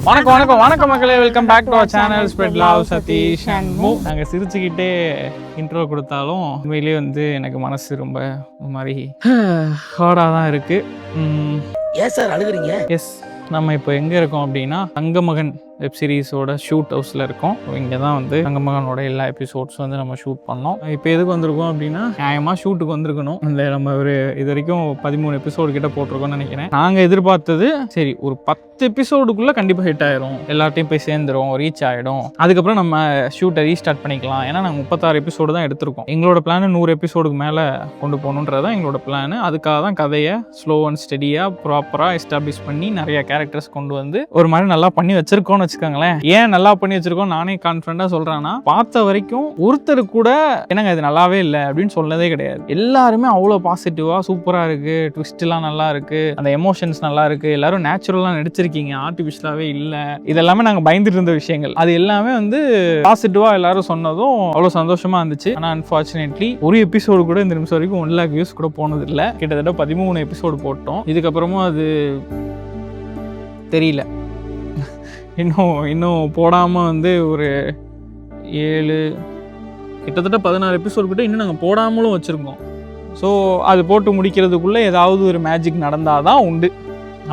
வணக்கம் வணக்கம் வணக்கம் மக்களே, welcome back to our channel spread love Sathish and மூ. நாங்கள் சிரிச்சுக்கிட்டே இன்ட்ரோ கொடுத்தாலும் உண்மையிலேயே வந்து எனக்கு மனசு ரொம்ப ஒரு மாதிரி ஹார்டாக தான் இருக்குது. ஏன் சார் அழுகுறீங்க? எஸ், நம்ம இப்போ எங்கே இருக்கோம் அப்படின்னா தங்கமகன் வெப் சீரிஸோட ஷூட் ஹவுஸில் இருக்கோம். இங்கே தான் வந்து தங்கமகனோட எல்லா எபிசோட்ஸ் வந்து நம்ம ஷூட் பண்ணோம். இப்போ எதுக்கு வந்திருக்கோம் அப்படின்னா, நியாயமாக ஷூட்டுக்கு வந்திருக்கணும். இந்த நம்ம ஒரு இது வரைக்கும் 13 எபிசோடு கிட்ட போட்டிருக்கோம்னு நினைக்கிறேன். நாங்கள் எதிர்பார்த்தது சரி ஒரு 10 எபிசோடுக்குள்ளே கண்டிப்பாக ஹிட் ஆயிரும், எல்லாத்தையும் போய் சேர்ந்துரும், ரீச் ஆகிடும், அதுக்கப்புறம் நம்ம ஷூட்டை ரீஸ்டார்ட் பண்ணிக்கலாம். ஏன்னா நாங்கள் 36 எபிசோடு தான் எடுத்திருக்கோம். எங்களோட பிளான் 100 எபிசோடுக்கு மேலே கொண்டு போகணுன்றதான் எங்களோட பிளான். அதுக்காக தான் கதையை ஸ்லோ அண்ட் ஸ்டெடியாக ப்ராப்பராக எஸ்டாப்ளிஷ் பண்ணி நிறைய கேரக்டர்ஸ் கொண்டு வந்து ஒரு மாதிரி நல்லா பண்ணி வச்சிருக்கோம்னு வச்சுக்கோங்களேன். ஏன் நல்லா பண்ணி வச்சிருக்கோம் நானே கான்ஃபிடண்டா சொல்றேன்னா, பார்த்த வரைக்கும் ஒருத்தர் கூட என்னங்க இது நல்லாவே இல்லை அப்படின்னு சொன்னதே கிடையாது. எல்லாருமே அவ்வளோ பாசிட்டிவா சூப்பரா இருக்கு, ட்விஸ்ட் எல்லாம் நல்லா இருக்கு, அந்த எமோஷன்ஸ் நல்லா இருக்கு, எல்லாரும் நேச்சுரலா நடிச்சிருக்கீங்க, ஆர்டிஃபிஷியலாவே இல்லை, இதெல்லாமே நாங்கள் பயந்துட்டு இருந்த விஷயங்கள். அது எல்லாமே வந்து பாசிட்டிவா எல்லாரும் சொன்னதும் அவ்வளோ சந்தோஷமா இருந்துச்சு. ஆனால் அன்பார்ச்சுனேட்லி ஒரு எபிசோடு கூட இந்த நிமிஷம் வரைக்கும் 1 lakh வியூஸ் கூட போனது இல்லை. கிட்டத்தட்ட 13 எபிசோடு போட்டோம். இதுக்கப்புறமும் அது தெரியல, இன்னும் போடாமல் வந்து ஒரு 7 கிட்டத்தட்ட 16 எபிசோடு கிட்ட இன்னும் நாங்கள் போடாமலும் வச்சுருக்கோம். ஸோ அது போட்டு முடிக்கிறதுக்குள்ளே ஏதாவது ஒரு மேஜிக் நடந்தால் தான் உண்டு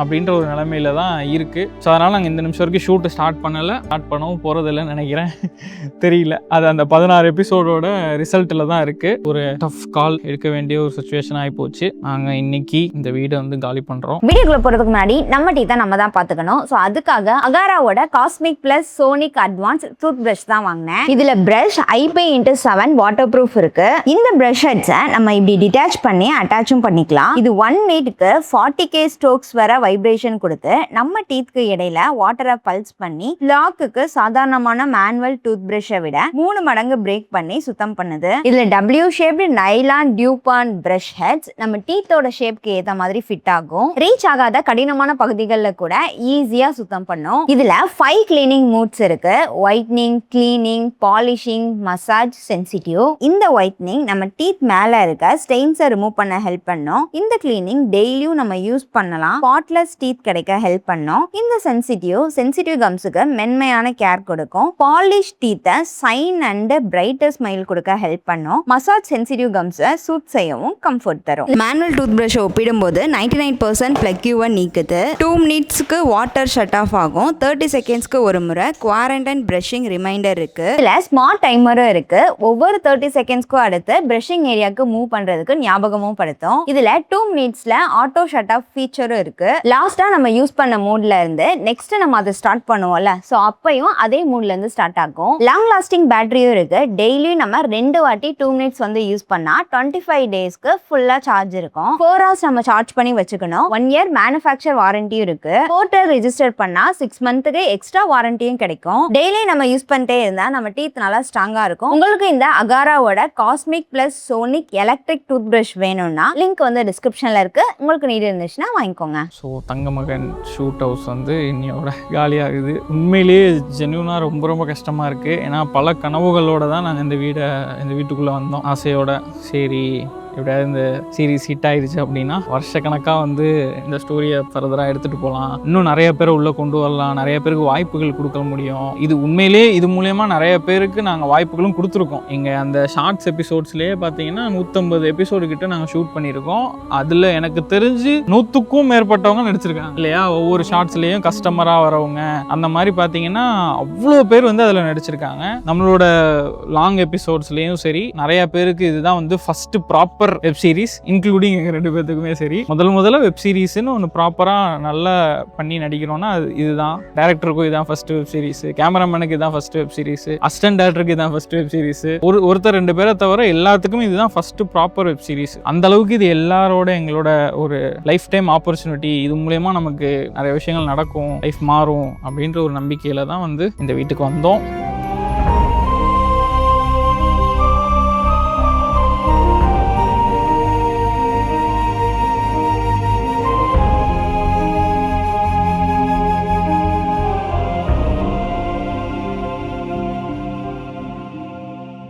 அப்படின்ற ஒரு நிலைமையில தான் இருக்குது. ஸோ அதனால் நாங்கள் இந்த நிமிஷம் வரைக்கும் ஷூட்டு ஸ்டார்ட் பண்ணவும் போகிறதில்லன்னு நினைக்கிறேன். தெரியல, அது அந்த 16 எபிசோடோட ரிசல்ட்டில் தான் இருக்குது. ஒரு டஃப் கால் எடுக்க வேண்டிய ஒரு சுச்சுவேஷன் ஆகிப்போச்சு. நாங்கள் இன்னைக்கு இந்த வீடை வந்து காலி பண்ணுறோம். வீடியோக்குள்ள போகிறதுக்கு முன்னாடி நம்ம டீ தான் நம்ம தான் பார்த்துக்கணும். ஸோ அதுக்காக அகாராவோட cosmic plus sonic advance toothbrush தான் வாங்கினேன். இதில் brush IP x7 water proof இருக்கு. இந்த ப்ரஷ் ஹெட்ஸை நம்ம இப்படி டிட்டாச் பண்ணி அட்டாச்சும் பண்ணிக்கலாம். இது 1 மினிட்க்கு 40K ஸ்ட்ரோக்ஸ் வர வைப்ரேஷன் கொடுத்து நம்ம டீத்துக்கு இடையில வாட்டரை பல்ஸ் பண்ணி லாக்குக்கு சாதாரணமான மேனுவல் டூத் பிரஷை விட 3 மடங்கு பிரேக் பண்ணி சுத்தம் பண்ணுது. இதுல W ஷேப்டு நைலான் டியூபான் பிரஷ் ஹெட்ஸ் நம்ம டீத்தோட ஷேப்க்கு ஏத்த மாதிரி ஃபிட் ஆகும். ரீச் ஆகாத கடினமான பகுதிகளில் கூட ஈஸியா சுத்தம் பண்ணும். இதுல 5 கிளீனிங் மூட்ஸ் இருக்கு: whitening, cleaning, polishing, massage, sensitive. இந்த ஒயிட்னிங் நம்ம டீத் மேல இருக்க ஸ்டெயின்ஸை ரிமூவ் பண்ண ஹெல்ப் பண்ணும். இந்த கிளீனிங் டெய்லியும் நம்ம யூஸ் பண்ணலாம். டீத் கிடைக்க ஹெல்ப் பண்ணும். இந்த சென்சிட்டிவ் கம்ஸுக்கு மென்மையான கேர் கொடுக்கும். பாலிஷ் டீத்தை சைன் அண்ட் பிரைட்டர் ஸ்மைல் கொடுக்க ஹெல்ப் பண்ணும். மசாஜ் சென்சிட்டிவ் கம்ஸை சூட் செய்யவும் கம்ஃபர்ட் தரும். மேனுவல் டூத் பிரஷ் ஒப்பிடும்போது 99% பிளக்யூவை நீக்குது. 2 மினிட்ஸ்க்கு வாட்டர் ஷட் ஆஃப் ஆகும். 30 செகண்ட்ஸ்க்கு ஒரு முறை குவாரண்டைன் பிரஷிங் ரிமைண்டர் இருக்கு. இதுல ஸ்மார்ட் டைமரும் இருக்கு. ஒவ்வொரு 30 செகண்ட்ஸ்க்கும் அடுத்து பிரஷிங் ஏரியாவுக்கு மூவ் பண்றதுக்கு ஞாபகமும் படுத்தும். இதுல 2 மினிட்ஸ்ல ஆட்டோ ஷட் ஆஃப் ஃபீச்சரும் இருக்கு. லாஸ்டா நம்ம யூஸ் பண்ண மூட்ல இருந்து நெக்ஸ்ட் நம்ம அதை ஸ்டார்ட் பண்ணுவோம்ல, ஸோ அப்பையும் அதே மூட்ல இருந்து ஸ்டார்ட் ஆகும். லாங் லாஸ்டிங் பேட்டரியும் இருக்கு. டெய்லியும் நம்ம 2 வாட்டி 2 மினிட்ஸ் வந்து யூஸ் பண்ணா 25 டேஸ்க்கு ஃபுல்லா சார்ஜ் இருக்கும். 4 hours நம்ம சார்ஜ் பண்ணி வச்சுக்கணும். 1 year மேனுஃபேக்சர் வாரண்டியும் இருக்கு. போர்ட்டல் ரெஜிஸ்டர் பண்ணா 6 மந்த்துக்கு எக்ஸ்ட்ரா வாரண்டியும் கிடைக்கும். டெய்லி நம்ம யூஸ் பண்ணிட்டே இருந்தா நம்ம டீத் நல்லா ஸ்ட்ராங்கா இருக்கும். உங்களுக்கு இந்த அகாராவோட cosmic plus sonic electric toothbrush வேணும்னா லிங்க் வந்து டிஸ்கிரிப்ஷன்ல இருக்கு. உங்களுக்கு நீட் இருந்துச்சுன்னா வாங்கிக்கோங்க. ஸோ தங்கமகன் ஷூட் ஹவுஸ் வந்து இன்னையோட காலியாகுது. உண்மையிலேயே ஜென்யூனாக ரொம்ப கஷ்டமாக இருக்குது. ஏன்னா பல கனவுகளோடு தான் நாங்கள் இந்த வீட்டுக்குள்ளே வந்தோம். ஆசையோட சரி எப்படியாவது இந்த சீரீஸ் ஹிட் ஆயிடுச்சு அப்படின்னா வருஷக்கணக்காக வந்து இந்த ஸ்டோரியை ஃபர்தராக எடுத்துகிட்டு போகலாம், இன்னும் நிறைய பேரை உள்ளே கொண்டு வரலாம், நிறைய பேருக்கு வாய்ப்புகள் கொடுக்க முடியும். இது உண்மையிலேயே இது மூலயமா நிறைய பேருக்கு நாங்கள் வாய்ப்புகளும் கொடுத்துருக்கோம். இங்கே அந்த ஷார்ட்ஸ் எபிசோட்ஸ்லேயே பார்த்தீங்கன்னா 150 எபிசோடு கிட்ட நாங்கள் ஷூட் பண்ணியிருக்கோம். அதில் எனக்கு தெரிஞ்சு 100க்கும் மேற்பட்டவங்க நடிச்சிருக்காங்க இல்லையா. ஒவ்வொரு ஷார்ட்ஸ்லேயும் கஸ்டமராக வரவங்க அந்த மாதிரி பார்த்தீங்கன்னா அவ்வளோ பேர் வந்து அதில் நடிச்சிருக்காங்க. நம்மளோட லாங் எபிசோட்ஸ்லேயும் சரி நிறைய பேருக்கு இதுதான் வந்து first proper web series, including எங்கள் 2 பேர்த்துக்குமே சரி. முதல்ல வெப் சீரிஸ்ன்னு ஒன்று ப்ராப்பராக நல்லா பண்ணி நடிக்கிறோன்னா இதுதான். டேரக்டருக்கும் இதுதான் ஃபர்ஸ்ட் வெப் சீரிஸ், கேமராமேனுக்கு இதுதான் ஃபர்ஸ்ட் வெப் சீரிஸ், அசிஸ்டன்ட் டேரக்டருக்கு இதுதான் ஃபர்ஸ்ட் வெப் சீரிஸ், ஒருத்தர் 2 பேரை தவிர எல்லாத்துக்கும் இதுதான் ஃபர்ஸ்ட் ப்ராப்பர் வெப் சீரிஸ். அந்த அளவுக்கு இது எல்லாரோட எங்களோட ஒரு லைஃப் டைம் ஆப்பர்ச்சுனிட்டி. இது மூலயமா நமக்கு நிறைய விஷயங்கள் நடக்கும், லைஃப் மாறும் அப்படின்ற ஒரு நம்பிக்கையில் தான் வந்து இந்த வீட்டுக்கு வந்தோம்.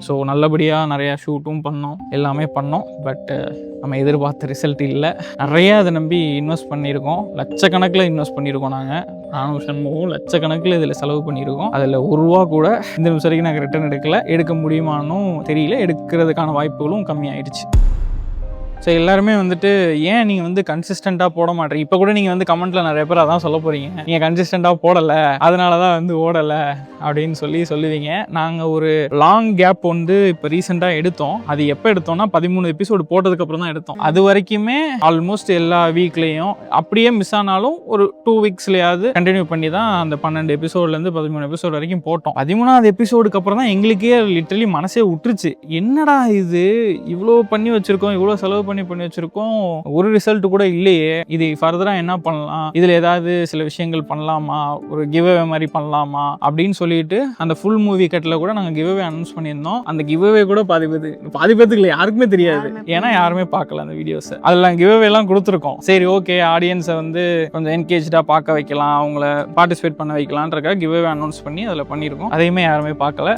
ஸோ நல்லபடியாக நிறையா ஷூட்டும் பண்ணோம், எல்லாமே பண்ணோம். பட் நம்ம எதிர்பார்த்த ரிசல்ட் இல்லை. நிறைய அதை நம்பி இன்வெஸ்ட் பண்ணியிருக்கோம், லட்சக்கணக்கில் இன்வெஸ்ட் பண்ணியிருக்கோம். நானும் சண்முகம் லட்சக்கணக்கில் இதில் செலவு பண்ணியிருக்கோம். அதில் ஒரு ரூபா கூட இந்த நிமிஷம் வரைக்கும் நாங்கள் ரிட்டர்ன் எடுக்க முடியுமானும் தெரியல, எடுக்கிறதுக்கான வாய்ப்புகளும் கம்மியாயிடுச்சு. ஸோ எல்லாருமே வந்துட்டு ஏன் நீங்கள் வந்து கன்சிஸ்டண்ட்டாக போட மாட்டேறீங்க, இப்போ கூட நீங்கள் வந்து கமெண்ட்டில் நிறைய பேர் அதான் சொல்ல போகிறீங்க, நீங்கள் கன்சிஸ்டண்ட்டாக போடலை அதனால தான் வந்து ஓடலை அப்படின்னு சொல்லுவீங்க. நாங்கள் ஒரு லாங் கேப் வந்து இப்போ ரீசெண்டாக எடுத்தோம். அது எப்போ எடுத்தோம்னா 13 எபிசோடு போட்டதுக்கப்புறம் தான் எடுத்தோம். அது வரைக்குமே ஆல்மோஸ்ட் எல்லா வீக்லேயும் அப்படியே மிஸ் ஆனாலும் ஒரு 2 வீக்ஸ்லையாவது கண்டினியூ பண்ணி தான் அந்த 12 எபிசோட்லேருந்து 13 எபிசோடு வரைக்கும் போட்டோம். 13வது எபிசோடுக்கு அப்புறம் தான் எங்களுக்கே லிட்டரலி மனசே விட்டுருச்சு, என்னடா இது இவ்வளோ பண்ணி வச்சுருக்கோம், இவ்வளோ செலவு பண்ணி வச்சிருக்கோம், ஒரு ரிசல்ட் கூட இல்லையே, இது ஃபர்தரா என்ன பண்ணலாம், இதுல ஏதாவது சில விஷயங்கள் பண்ணலாமா, ஒரு கிவ் அவே மாதிரி பண்ணலாமா அப்படின்னு சொல்லிட்டு அந்த ஃபுல் மூவி கட்டில் கூட நாங்கள் கிவ் அவே அனௌன்ஸ் பண்ணியிருந்தோம். அந்த கிவ் அவே கூட பாதி பேத்துக்கு இல்லை, யாருக்குமே தெரியாது, ஏன்னா யாருமே பார்க்கல அந்த வீடியோஸ். அதெல்லாம் கிவ் அவே எல்லாம் கொடுத்துருக்கோம். சரி ஓகே, ஆடியன்ஸை வந்து கொஞ்சம் என்கேஜா பார்க்க வைக்கலாம், அவங்கள பார்ட்டிசிபேட் பண்ண வைக்கலான்றக்காக கிவ் அவே அனௌன்ஸ் பண்ணி அதில் பண்ணியிருக்கோம். அதையுமே யாருமே பார்க்கல.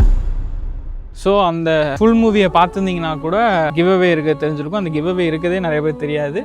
ஸோ அந்த ஃபுல் மூவியை பார்த்துருந்தீங்கன்னா கூட கிவ் அவே இருக்க தெரிஞ்சிருக்கும். அந்த கிவ் அவே இருக்கதே நிறைய பேர் தெரியாது,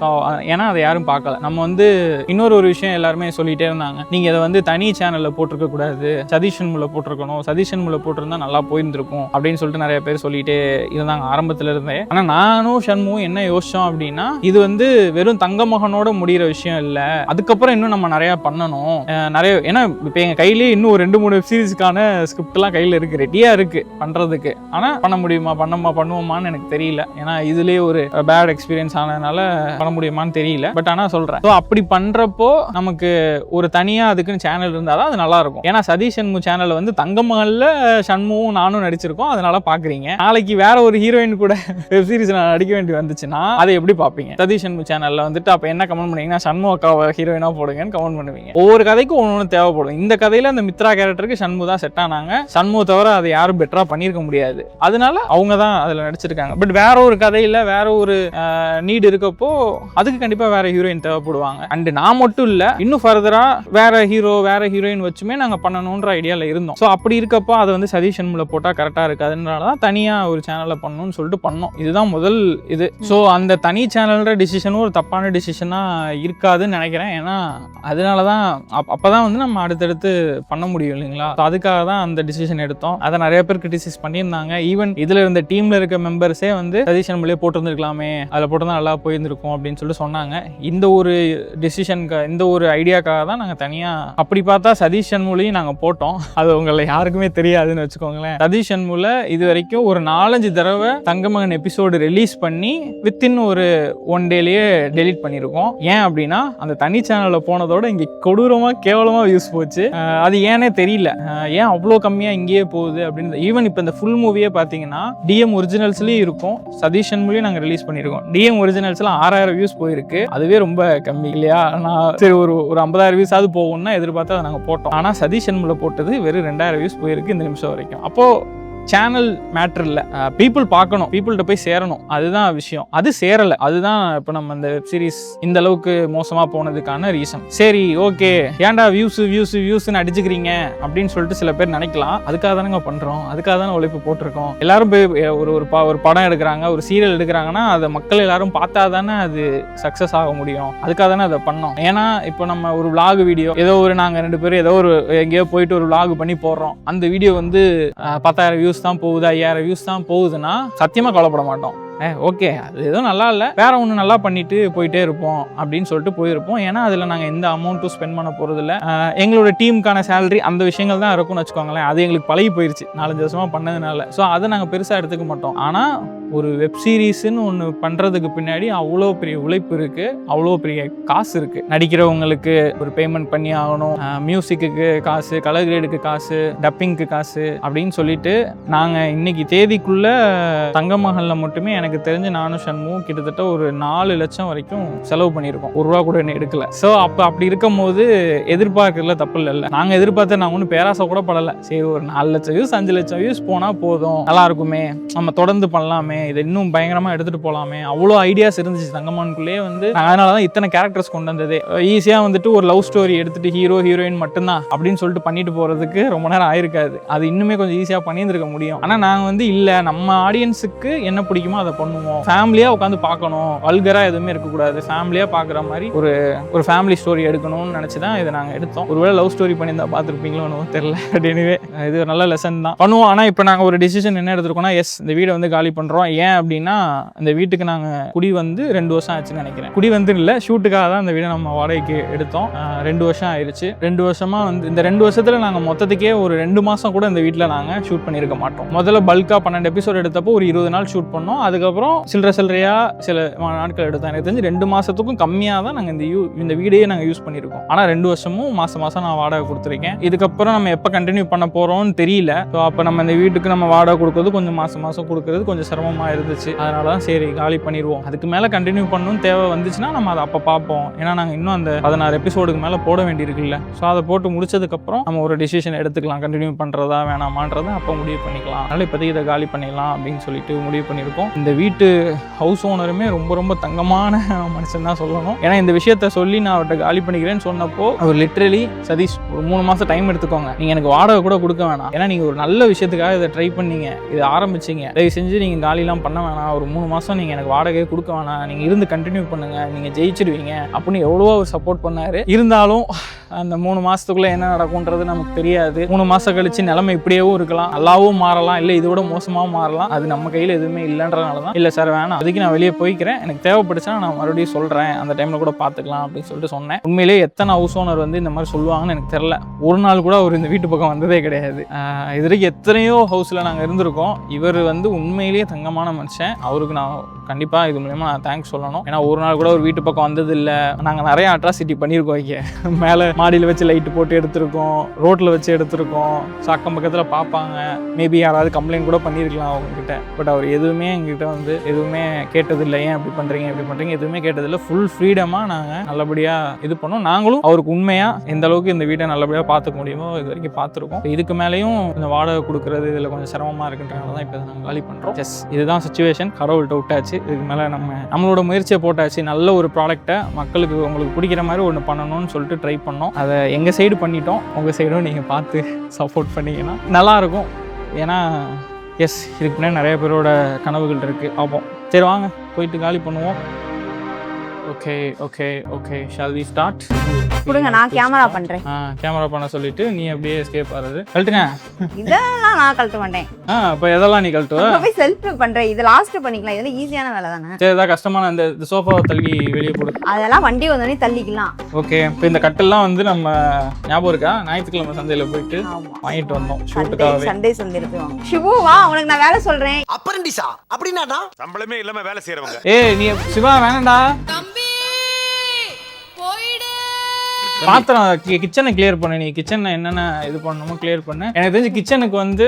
ஏன்னா அதை யாரும் பார்க்கல. நம்ம வந்து இன்னொரு விஷயம் எல்லாருமே சொல்லிகிட்டே இருந்தாங்க, நீங்கள் இதை வந்து தனி சேனலில் போட்டிருக்க கூடாது, சதீஷன்முல போட்டிருக்கணும், சதீஷன்முல போட்டிருந்தா நல்லா போயிருந்திருக்கும் அப்படின்னு சொல்லிட்டு நிறைய பேர் சொல்லிகிட்டே இருந்தாங்க ஆரம்பத்தில் இருந்தே. ஆனால் நானும் ஷண்மும் என்ன யோசிச்சோம் அப்படின்னா, இது வந்து வெறும் தங்கமகனோட முடிகிற விஷயம் இல்லை, அதுக்கப்புறம் இன்னும் நம்ம நிறையா பண்ணணும், நிறைய. ஏன்னா இப்போ எங்கள் கையிலேயே இன்னும் 2-3 வெப் சீரிஸ்க்கான ஸ்கிரிப்ட்லாம் கையில் இருக்குது, ரெடியாக இருக்குது பண்ணுறதுக்கு. ஆனால் பண்ண முடியுமா பண்ணுவோமான்னு எனக்கு தெரியல, ஏன்னா இதுலேயே ஒரு பேட் எக்ஸ்பீரியன்ஸ் ஆனதுனால பண்ண முடியுமான்னு தெரியல. பட் ஆனால் சொல்கிறேன், ஸோ அப்படி பண்ணுறப்போ நமக்கு ஒரு தனியாக அதுக்குன்னு சேனல் இருந்தால் தான் அது நல்லாயிருக்கும். ஏன்னா சதீஷ் சண்மு சேனலில் வந்து தங்கமகனில் சண்முவும் நானும் நடிச்சிருக்கோம், அதனால பார்க்குறீங்க. நாளைக்கு வேற ஒரு ஹீரோயின் கூட வெப் சீரிஸ் நான் நடிக்க வேண்டி வந்துச்சுன்னா அதை எப்படி பார்ப்பீங்க? சதீஷ் சண்மு சேனலில் வந்துட்டு அப்போ என்ன கமெண்ட் பண்ணுவீங்கன்னா, சண்மு அக்காவை ஹீரோயினாக போடுங்கன்னு கமெண்ட் பண்ணுவீங்க. ஒவ்வொரு கதைக்கும் ஒன்று தேவைப்படும். இந்த கதையில் அந்த மித்ரா கேரக்டருக்கு சண்மு தான் செட் ஆனாங்க, சண்மு தவிர அதை யாரும் பெட்டராக பண்ணியிருக்க முடியாது, அதனால அவங்க தான் அதில் நடிச்சிருக்காங்க. பட் வேற ஒரு கதையில் வேற ஒரு நீட் இருக்கப்போ அதுக்கு கண்டிப்பாக வேற ஹீரோயின் தேவைப்படுவாங்க. அண்ட் நான் மட்டும் இல்லை, இன்னும் ஃபர்தரா வேற ஹீரோ வேற ஹீரோயின் வச்சுமே நாங்கள் பண்ணணுன்ற ஐடியாவில் இருந்தோம். ஸோ அப்படி இருக்கப்போ அதை வந்து சதீஷ் சண்முல போட்டால் கரெக்டாக இருக்காதுனால தான் தனியாக ஒரு சேனலில் பண்ணணும்னு சொல்லிட்டு பண்ணோம். இதுதான் முதல் இது. ஸோ அந்த தனி சேனல்ன்ற டிசிஷனும் ஒரு தப்பான டிசிஷனாக இருக்காதுன்னு நினைக்கிறேன். ஏன்னா அதனால தான் அப்போ தான் வந்து நம்ம அடுத்தடுத்து பண்ண முடியும் இல்லைங்களா. ஸோ அதுக்காக தான் அந்த டிசிஷன் எடுத்தோம். அதை நிறைய பேர் கிரிட்டிசைஸ் பண்ணியிருந்தாங்க. ஈவன் இதுல இருந்த டீம்ல இருக்க மெம்பர்ஸே வந்து சதீஷ் சண்முலே போட்டிருந்துருக்கலாமே, அதில் போட்டிருந்தா நல்லா போயிருந்திருக்கும் அப்படின்னு சொல்லி சொன்னாங்க. இந்த ஒரு டிசிஷனுக்கு, இந்த ஒரு ஐடியாக்காக தான் நாங்கள் தனியாக அப்படி பார்த்தா சதீஷ் சண்முலையும் நாங்கள் போட்டோம். அது உங்களை யாருக்குமே தெரியாதுன்னு வச்சுக்கோங்களேன். சதீஷ் சண்முல இது வரைக்கும் ஒரு 4-5 தடவை தங்கமகன் எபிசோடு ரிலீஸ் பண்ணி வித்தின் ஒரு 1 டேலேயே டெலீட் பண்ணியிருக்கோம். ஏன் அப்படின்னா அந்த தனி சேனலில் போனதோட இங்கே கொடூரமாக கேவலமாக வியூஸ் போச்சு. அது ஏன்னே தெரியல, ஏன் அவ்வளோ கம்மியாக இங்கேயே போகுது அப்படின்னு. ஈவன் இப்போ இந்த ஃபுல் மூவியே பார்த்தீங்கன்னா டிஎம் ஒரிஜினல்ஸ்லேயும் இருக்கும், சதீஷ் சண்முலையும் நாங்கள் ரிலீஸ் பண்ணியிருக்கோம். டிஎம் ஒரிஜினல்ஸ்ல 6000 வியூஸ் போயிருக்கு, அதுவே ரொம்ப கம்மி இல்லையா. நான் சரி ஒரு 50,000 வியூஸ் ஆகுது போகும்னா எதிர்பார்த்து அதை நாங்கள் போட்டோம். ஆனால் சதீஷ் சண்முல போட்டது வெறும் 2000 வியூஸ் போயிருக்கு இந்த நிமிஷம் வரைக்கும். அப்போ சேனல் மேட்டர் இல்லை, பீப்புள் பார்க்கணும், பீப்புள்கிட்ட போய் சேரணும், அதுதான் விஷயம். அது சேரலை, அதுதான் இப்போ நம்ம இந்த வெப் சீரிஸ் இந்த அளவுக்கு மோசமாக போனதுக்கான ரீசன். சரி ஓகே, ஏன்டா வியூஸ்ன்னு அடிச்சுக்கிறீங்க அப்படின்னு சொல்லிட்டு சில பேர் நினைக்கலாம். அதுக்காக தானே பண்ணுறோம், அதுக்காக தானே உழைப்பு போட்டிருக்கோம். எல்லாரும் போய் ஒரு படம் எடுக்கிறாங்க, ஒரு சீரியல் எடுக்கிறாங்கன்னா அதை மக்கள் எல்லாரும் பார்த்தா தானே அது சக்ஸஸ் ஆக முடியும். அதுக்காக தானே அதை பண்ணோம். ஏன்னா இப்போ நம்ம ஒரு விளாக் வீடியோ ஏதோ ஒரு நாங்கள் 2 பேரும் ஏதோ ஒரு எங்கேயோ போயிட்டு ஒரு விளாக் பண்ணி போடுறோம், அந்த வீடியோ வந்து 10,000 வியூஸ் தான் போகுது, 5000 வியூஸ் தான் போகுதுன்னா சத்தியமாக கவலைப்பட மாட்டோம். ஓகே அது எதுவும் நல்லா இல்லை, வேற ஒன்று நல்லா பண்ணிட்டு போயிட்டே இருப்போம் அப்படின்னு சொல்லிட்டு போயிருப்போம். ஏன்னா அதில் நாங்கள் எந்த அமௌண்ட்டும் ஸ்பெண்ட் பண்ண போகிறதில்ல. எங்களோட டீமுக்கான சேலரி அந்த விஷயங்கள் தான் இருக்கும்னு வச்சுக்கோங்களேன். அது எங்களுக்கு பழகி போயிடுச்சு 4-5 வருஷமாக பண்ணதுனால. ஸோ அதை நாங்கள் பெருசாக எடுத்துக்க மாட்டோம். ஆனால் ஒரு வெப் சீரிஸ்ன்னு ஒன்று பண்ணுறதுக்கு பின்னாடி அவ்வளோ பெரிய உழைப்பு இருக்குது, அவ்வளோ பெரிய காசு இருக்குது. நடிக்கிறவங்களுக்கு ஒரு பேமெண்ட் பண்ணி ஆகணும், மியூசிக்கு காசு, கலர் கிரேடுக்கு காசு, டப்பிங்க்கு காசு அப்படின்னு சொல்லிட்டு நாங்கள் இன்னைக்கு தேதிக்குள்ளே தங்கமகனில் மட்டுமே எனக்கு தெரிஞ்சு நானும் சண்முகம் கிட்டத்தட்ட ஒரு 4 லட்சம் வரைக்கும் செலவு பண்ணியிருக்கோம். 1 ரூபா கூட என்ன எடுக்கல. ஸோ அப்படி இருக்கும் போது எதிர்பார்க்கறதுல தப்பு இல்லை. நாங்கள் எதிர்பார்த்து நாங்கள் ஒன்றும் பேராசை கூட படலை. சரி ஒரு 4 லட்சம் வியூஸ் 5 லட்சம் வியூஸ் போனால் போதும், நல்லா இருக்குமே, நம்ம தொடர்ந்து பண்ணலாமே, இதை இன்னும் பயங்கரமாக எடுத்துகிட்டு போகலாமே, அவ்வளோ ஐடியாஸ் இருந்துச்சு தங்கமகனுக்குள்ளேயே. வந்து அதனால தான் இத்தனை கேரக்டர்ஸ் கொண்டு வந்தது. ஈஸியாக வந்துட்டு ஒரு லவ் ஸ்டோரி எடுத்துகிட்டு ஹீரோ ஹீரோயின் மட்டும்தான் அப்படின்னு சொல்லிட்டு பண்ணிட்டு போகிறதுக்கு ரொம்ப நேரம் ஆயிருக்காது. அது இன்னுமே கொஞ்சம் ஈஸியாக பண்ணியிருந்திருக்க முடியும். ஆனால் நாங்கள் வந்து இல்லை, நம்ம ஆடியன்ஸுக்கு என்ன பிடிக்குமோ அதை பண்ணுவோம், ஃபேமிலியாக உட்காந்து பார்க்கணும், வல்கராக எதுவுமே இருக்கக்கூடாது, ஃபேமிலியாக பார்க்குற மாதிரி ஒரு ஃபேமிலி ஸ்டோரி எடுக்கணும்னு நினச்சி தான் இதை நாங்கள் எடுத்தோம். ஒருவேளை லவ் ஸ்டோரி பண்ணியிருந்தா பார்த்துருப்பீங்களோ ஒன்றும் தெரியல. பட் எனிவே இது ஒரு நல்ல லெசன் தான் பண்ணுவோம். ஆனால் இப்போ நாங்கள் ஒரு டிசிஷன் என்ன எடுத்துருக்கோம்னா, எஸ் இந்த வீடை வந்து காலி பண்ணுறோம். ஏன் அப்படின்னா இந்த வீட்டுக்கு நாங்கள் குடி வந்து 2 வருஷம் ஆச்சுன்னு நினைக்கிறேன். குடி வந்து இல்லை, ஷூட்டுக்காக தான் இந்த வீடை நம்ம வாடகைக்கு எடுத்தோம். 2 வருஷம் ஆயிடுச்சு. 2 வருஷமாக வந்து இந்த 2 வருஷத்தில் நாங்கள் மொத்தத்துக்கே ஒரு 2 மாதம் கூட இந்த வீட்டில் நாங்கள் ஷூட் பண்ணியிருக்க மாட்டோம். முதல்ல பல்காக 12 எபிசோட் எடுத்தப்போ ஒரு 20 நாள் ஷூட் பண்ணோம். அதுக்கப்புறம் சில்லறையாக சில நாட்கள் எடுத்தோம். எனக்கு தெரிஞ்சு 2 மாதத்துக்கும் கம்மியாக தான் நாங்கள் இந்த வீடையே நாங்கள் யூஸ் பண்ணியிருக்கோம். ஆனால் 2 வருஷமும் மாதம் நான் வாடகை கொடுத்துருக்கேன். இதுக்கப்புறம் நம்ம எப்போ கண்டினியூ பண்ண போகிறோம்னு தெரியல. ஸோ அப்போ நம்ம இந்த வீட்டுக்கு நம்ம வாடகை கொடுக்குறது கொஞ்சம் மாதம் கொடுக்குறது கொஞ்சம் சிரமமாக இருந்துச்சு. அதனால தான் சரி காலி பண்ணிடுவோம். அதுக்கு மேலே கண்டினியூ பண்ணணும்னு தேவை வந்துச்சுன்னா நம்ம அதை அப்போ பார்ப்போம். ஏன்னா நாங்கள் இன்னும் அந்த 16 எபிசோடுக்கு மேலே போட வேண்டியிருக்குல்ல. ஸோ அதை போட்டு முடிச்சதுக்கப்புறம் நம்ம ஒரு டிசிஷன் எடுத்துக்கலாம், கண்டினியூ பண்ணுறதா வேணாமான்றதை அப்போ முடிவு பண்ணிக்கலாம். அதனால் இப்போதைக்கு இதை காலி பண்ணிடலாம் அப்படின்னு சொல்லிட்டு முடிவு பண்ணியிருக்கோம். இந்த வீட்டு ஹவுஸ் ஓனருமே ரொம்ப ரொம்ப தங்கமான மனுஷன் தான் சொல்லணும். ஏன்னா இந்த விஷயத்த சொல்லி நான் அவர்கிட்ட காலி பண்ணிக்கிறேன்னு சொன்னப்போ அவர் லிட்ரலி, சதீஷ் ஒரு 3 மாதம் டைம் எடுத்துக்கோங்க, நீங்கள் எனக்கு வாடகை கூட கொடுக்க வேணாம், ஏன்னா நீங்கள் ஒரு நல்ல விஷயத்துக்காக இதை ட்ரை பண்ணீங்க, இதை ஆரம்பிச்சிங்க, தயவு செஞ்சு நீங்கள் காலிலாம் பண்ண வேணாம், ஒரு 3 மாதம் நீங்கள் எனக்கு வாடகையே கொடுக்க வேணாம், நீங்கள் இருந்து கண்டினியூ பண்ணுங்கள், நீங்கள் ஜெயிச்சிடுவீங்க அப்படின்னு எவ்வளவோ அவர் சப்போர்ட் பண்ணார். இருந்தாலும் அந்த 3 மாதத்துக்குள்ளே என்ன நடக்கும்ன்றது நமக்கு தெரியாது. 3 மாதம் கழிச்சு நிலைமை இப்படியேவும் இருக்கலாம், நல்லாவும் மாறலாம், இல்லை இதோட மோசமாகவும் மாறலாம். அது நம்ம கையில் எதுவுமே இல்லைன்றனால தான் இல்லை சார் வேணாம், அதுக்கு நான் வெளியே போய்க்கிறேன், எனக்கு தேவைப்படுச்சுன்னா நான் மறுபடியும் சொல்கிறேன், அந்த டைமில் கூட பார்த்துக்கலாம் அப்படின்னு சொல்லிட்டு சொன்னேன். உண்மையிலேயே எத்தனை ஹவுஸ் ஓனர் வந்து இந்த மாதிரி சொல்லுவாங்கன்னு எனக்கு தெரில. ஒரு நாள் கூட அவர் இந்த வீட்டு பக்கம் வந்ததே கிடையாது. இது வரைக்கும் எத்தனையோ ஹவுஸில் நாங்கள் இருந்திருக்கோம். இவர் வந்து உண்மையிலேயே தங்கமான மனுஷன். அவருக்கு நான் கண்டிப்பாக இது மூலமா நான் தேங்க்ஸ் சொல்லணும். ஏன்னா ஒரு நாள் கூட ஒரு வீட்டு பக்கம் வந்தது இல்லை. நாங்கள் நிறைய அட்ராசிட்டி பண்ணியிருக்கோம். இங்கே மேலே மாடியில் வச்சு லைட்டு போட்டு எடுத்திருக்கோம், ரோட்டில் வச்சு எடுத்திருக்கோம். ஸோ அக்கம் பக்கத்தில் பார்ப்பாங்க, மேபி யாராவது கம்ப்ளைண்ட் கூட பண்ணியிருக்கலாம் அவங்ககிட்ட. பட் அவர் எதுவுமே எங்ககிட்ட வந்து எதுவுமே கேட்டதில்லை, ஏன் எப்படி பண்ணுறீங்க எதுவுமே கேட்டதில்லை. ஃபுல் ஃப்ரீடமாக நாங்கள் நல்லபடியாக இது பண்ணோம். நாங்களும் அவருக்கு உண்மையாக எந்த அளவுக்கு இந்த வீட்டை நல்லபடியாக பார்த்துக்க முடியுமோ இது வரைக்கும் பார்த்துருக்கோம். இதுக்கு மேலேயும் இந்த வாடகை கொடுக்குறது இதில் கொஞ்சம் சிரமமாக இருக்குன்றனால தான் இப்போ நாங்கள் காலி பண்ணுறோம். எஸ், இதுதான் சுச்சுவேஷன். கடவுள்கிட்ட விட்டாச்சு. இதுக்கு மேலே நம்மளோட முயற்சியை போட்டாச்சு. நல்ல ஒரு ப்ராடக்ட்டை மக்களுக்கு உங்களுக்கு பிடிக்கிற மாதிரி ஒன்று பண்ணணும்னு சொல்லிட்டு ட்ரை பண்ணோம். அதை எங்கள் சைடு பண்ணிட்டோம். உங்கள் சைடும் நீங்கள் பார்த்து சப்போர்ட் பண்ணிங்கன்னா நல்லாயிருக்கும். ஏன்னா எஸ், இதுக்கு முன்னாடி நிறைய பேரோட கனவுகள் இருக்குது. பார்ப்போம். சரி வாங்க போயிட்டு காலி பண்ணுவோம். Okay okay okay, shall we start? கொடுங்க, நான் கேமரா பண்ணுறேன். கேமரா பண்ண சொல்லிட்டு நீ அப்படியே எஸ்கேப் ஆகுது. கழட்டுங்க. இதெல்லாம் நான் கழட்ட மாட்டேன். இப்போ எதெல்லாம் நீ கழட்டுவ? போய் செல்ஃப் பண்ணுறேன். இது லாஸ்ட் பண்ணிக்கலாம். இதெல்லாம் ஈஸியான வேலை தானே. சரி, ஏதாவது கஷ்டமான இந்த சோஃபாவை தள்ளி வெளியே போடு. அதெல்லாம் வண்டி வந்தோடனே தள்ளிக்கலாம். ஓகே, இப்போ இந்த கட்டெல்லாம் வந்து நம்ம ஞாபகம் இருக்கா? ஞாயிற்றுக்கிழமை சந்தையில் போயிட்டு வாங்கிட்டு வந்தோம் ஷூட்டுக்காகவே. சண்டே சந்தையில் போய் வாங்க. சிவு வா, உனக்கு நான் வேலை சொல்கிறேன். அப்ரண்டிஸா? அப்படின்னா சம்பளமே இல்லாம வேலை செய்யறவங்க. நீ சிவா வேணாண்டா, பாத்திரம் கிச்சனை கிளியர் பண்ணு. நீ கிச்சனை என்னென்ன இது பண்ணணுமோ கிளியர் பண்ணு. எனக்கு தெரிஞ்சு கிச்சனுக்கு வந்து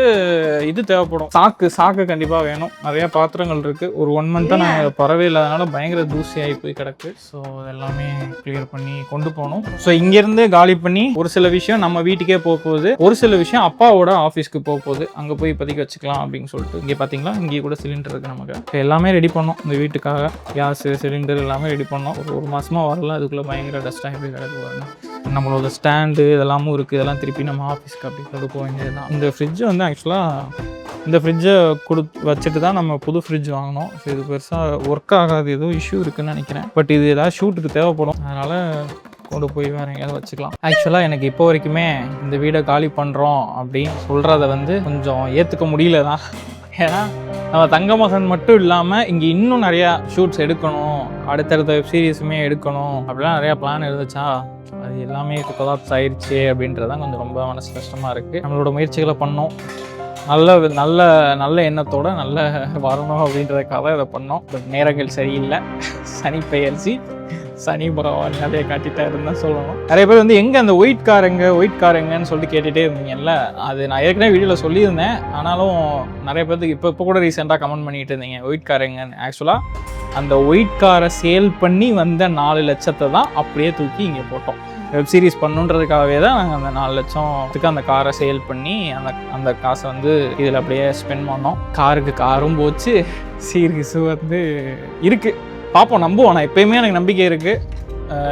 இது தேவைப்படும், சாக்கு கண்டிப்பாக வேணும். நிறைய பாத்திரங்கள் இருக்கு. ஒரு 1 மந்த்தாக நாங்கள் பறவை இல்லாதனால பயங்கர தூசியாகி போய் கிடக்கு. ஸோ அதெல்லாமே கிளியர் பண்ணி கொண்டு போகணும். ஸோ இங்கேருந்து காலி பண்ணி ஒரு சில விஷயம் நம்ம வீட்டுக்கே போக போகுது, ஒரு சில விஷயம் அப்பாவோட ஆஃபீஸ்க்கு போக போகுது. அங்கே போய் இப்போதைக்கு வச்சுக்கலாம் அப்படின்னு சொல்லிட்டு. இங்கே பார்த்தீங்களா, இங்கேயே கூட சிலிண்டர் இருக்குது நமக்கு. ஸோ எல்லாமே ரெடி பண்ணோம் இந்த வீட்டுக்காக. கேஸு சிலிண்டர் எல்லாமே ரெடி பண்ணோம். ஒரு மாதமாக வரல, அதுக்குள்ளே பயங்கர டஸ்ட்டாகி போய் கிடக்கு வரணும். நம்மளோட ஸ்டாண்டு இதெல்லாமும் இருக்குது. இதெல்லாம் திருப்பி நம்ம ஆஃபீஸ்க்கு அப்படி கொடுக்க வேண்டியது தான். இந்த ஃப்ரிட்ஜை வந்து ஆக்சுவலாக இந்த ஃப்ரிட்ஜை வச்சுட்டு தான் நம்ம புது ஃப்ரிட்ஜ் வாங்கினோம். ஸோ இது பெருசாக ஒர்க் ஆகாது, ஏதோ இஷ்யூ இருக்குதுன்னு நினைக்கிறேன். பட் இது ஏதாவது ஷூட்டுக்கு தேவைப்படும், அதனால் கொண்டு போய் வேறு எங்கேயாவது வச்சுக்கலாம். ஆக்சுவலாக எனக்கு இப்போ வரைக்குமே இந்த வீடை காலி பண்ணுறோம் அப்படின்னு சொல்கிறத வந்து கொஞ்சம் ஏற்றுக்க முடியல தான். ஏன்னா நம்ம தங்க மகன் மட்டும் இல்லாமல் இங்கே இன்னும் நிறையா ஷூட்ஸ் எடுக்கணும், அடுத்தடுத்த வெப் சீரிஸுமே எடுக்கணும் அப்படிலாம் நிறையா பிளான் இருந்துச்சா. அது எல்லாமே கொலாப்ஸ் ஆயிடுச்சு அப்படின்றதான் கொஞ்சம் ரொம்ப மனசு கஷ்டமாக இருக்குது. நம்மளோட முயற்சிகளை பண்ணோம், நல்ல எண்ணத்தோட நல்ல வரணும் அப்படின்றதுக்காக இதை பண்ணோம். பட் நேரங்கள் சரியில்லை. சனி பெயர்ச்சி, சனி பகவான் நிறைய காட்டிட்டா இருந்தால் சொல்லணும். நிறைய பேர் வந்து எங்கே அந்த ஒயிட் காருங்கன்னு சொல்லிட்டு கேட்டுகிட்டே இருந்தீங்கல்ல. அது நான் ஏற்கனவே வீடியோவில் சொல்லியிருந்தேன். ஆனாலும் நிறைய பேருக்கு இப்போ கூட ரீசெண்டாக கமெண்ட் பண்ணிகிட்டு இருந்தீங்க ஒயிட் காருங்கன்னு. ஆக்சுவலாக அந்த ஒயிட் காரை சேல் பண்ணி வந்த 4 லட்சத்தை தான் அப்படியே தூக்கி இங்கே போட்டோம். வெப் சீரிஸ் பண்ணுன்றதுக்காகவே தான் நாங்கள் அந்த 4 லட்சத்துக்கு அந்த காரை சேல் பண்ணி அந்த காசை வந்து இதில் அப்படியே ஸ்பெண்ட் பண்ணோம். காரும் போச்சு, சீரிஸும் வந்து இருக்குது. பார்ப்போம், நம்புவோம். நான் எப்பயுமே எனக்கு நம்பிக்கை இருக்குது.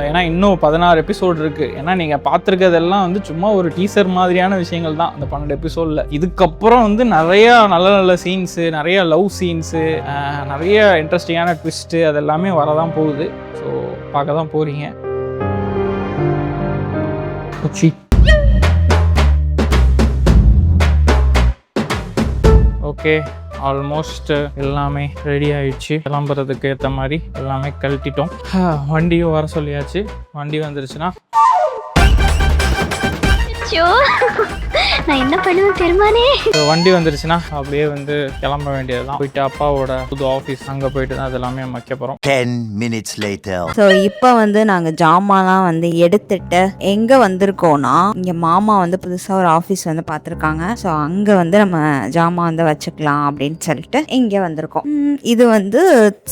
ஏன்னா இன்னும் 16 எபிசோடு இருக்குது. ஏன்னா நீங்கள் பார்த்துருக்கிறதெல்லாம் வந்து சும்மா ஒரு டீசர் மாதிரியான விஷயங்கள் தான் அந்த 12 எபிசோடில். இதுக்கப்புறம் வந்து நிறையா நல்ல நல்ல சீன்ஸு, நிறைய லவ் சீன்ஸு, நிறைய இன்ட்ரெஸ்டிங்கான ட்விஸ்ட்டு அதெல்லாமே வரதான் போகுது. ஸோ பார்க்க தான் போகிறீங்க. ஓகே, ஆல்மோஸ்ட் எல்லாமே ரெடி ஆயிடுச்சு. கிளம்புறதுக்கு ஏற்ற மாதிரி எல்லாமே கழட்டிட்டோம். வண்டியும் வர சொல்லியாச்சு. வண்டி வந்துருச்சுன்னா நான் என்ன பண்ணுவேன் பெருமானே. வண்டி வந்துருச்சுன்னா அப்படியே வந்து கிளம்ப வேண்டியது தான். போயிட்டு அப்பாவோட புது ஆஃபீஸ் அங்கே போயிட்டு தான் அது எல்லாமே வைக்க போகிறோம். 10 minutes later. ஸோ இப்போ வந்து நாங்கள் ஜாமான்லாம் வந்து எடுத்துட்டு எங்கே வந்திருக்கோன்னா, இங்கே மாமா வந்து புதுசாக ஒரு ஆஃபீஸ் வந்து பார்த்துருக்காங்க. ஸோ அங்கே வந்து நம்ம ஜாமான் வந்து வச்சுக்கலாம் அப்படின்னு சொல்லிட்டு இங்கே வந்திருக்கோம். இது வந்து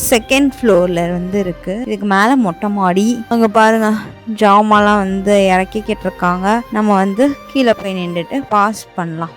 2nd ஃப்ளோரில் வந்து இருக்குது. இதுக்கு மேலே மொட்டை மாடி. அங்கே பாருங்க ஜாமான்லாம் வந்து இறக்கிக்கிட்டு இருக்காங்க. நம்ம வந்து கீழே போய் நின்றுட்டு பாஸ் பண்ணலாம்.